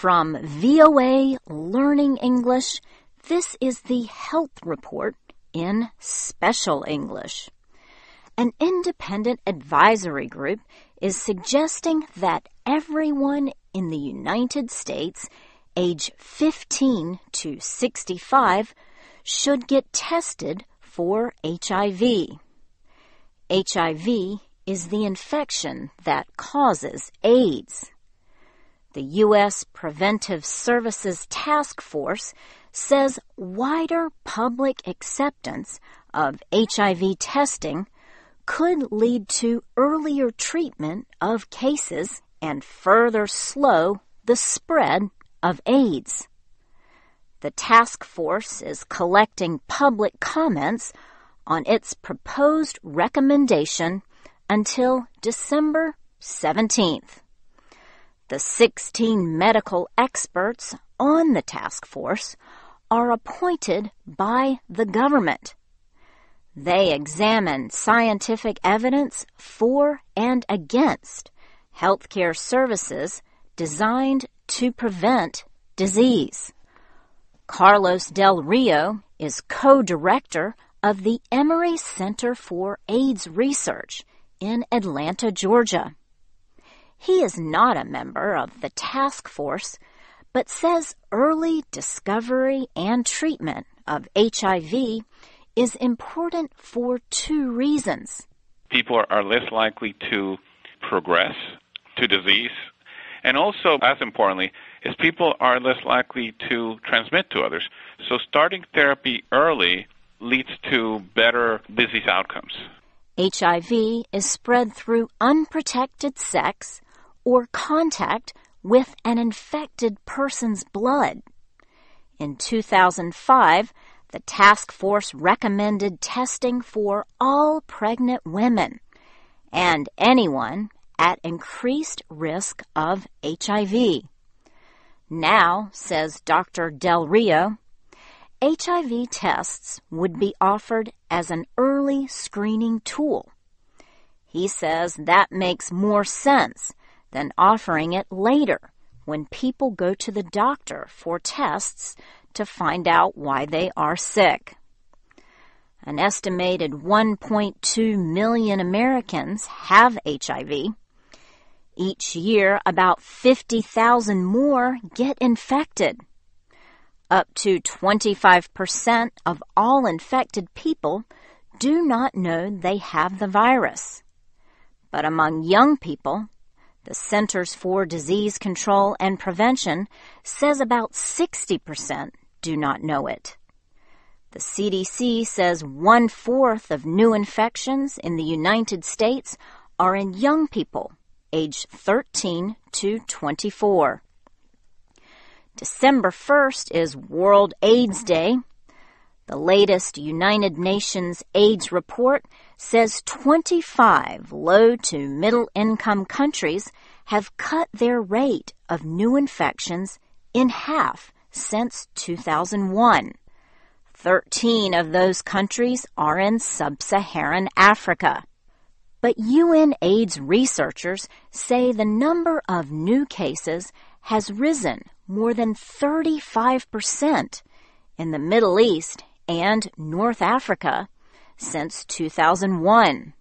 From VOA Learning English, this is the Health Report in Special English. An independent advisory group is suggesting that everyone in the United States, age 15 to 65, should get tested for HIV. HIV is the infection that causes AIDS. The U.S. Preventive Services Task Force says wider public acceptance of HIV testing could lead to earlier treatment of cases and further slow the spread of AIDS. The task force is collecting public comments on its proposed recommendation until December 17th. The 16 medical experts on the task force are appointed by the government. They examine scientific evidence for and against healthcare services designed to prevent disease. Carlos Del Rio is co-director of the Emory Center for AIDS Research in Atlanta, Georgia. He is not a member of the task force, but says early discovery and treatment of HIV is important for two reasons. People are less likely to progress to disease, and also, as importantly, is people are less likely to transmit to others. So starting therapy early leads to better disease outcomes. HIV is spread through unprotected sex or contact with an infected person's blood. In 2005, the task force recommended testing for all pregnant women and anyone at increased risk of HIV. Now, says Dr. Del Rio, HIV tests would be offered as an early screening tool. He says that makes more sense than offering it later when people go to the doctor for tests to find out why they are sick. An estimated 1.2 million Americans have HIV. Each year, about 50,000 more get infected. Up to 25% of all infected people do not know they have the virus. But among young people, the Centers for Disease Control and Prevention says about 60% do not know it. The CDC says 1/4 of new infections in the United States are in young people, aged 13 to 24. December 1st is World AIDS Day. The latest United Nations AIDS report says 25 low to middle-income countries have cut their rate of new infections in half since 2001. 13 of those countries are in sub-Saharan Africa. But UN AIDS researchers say the number of new cases has risen more than 35% in the Middle East and North Africa since 2001.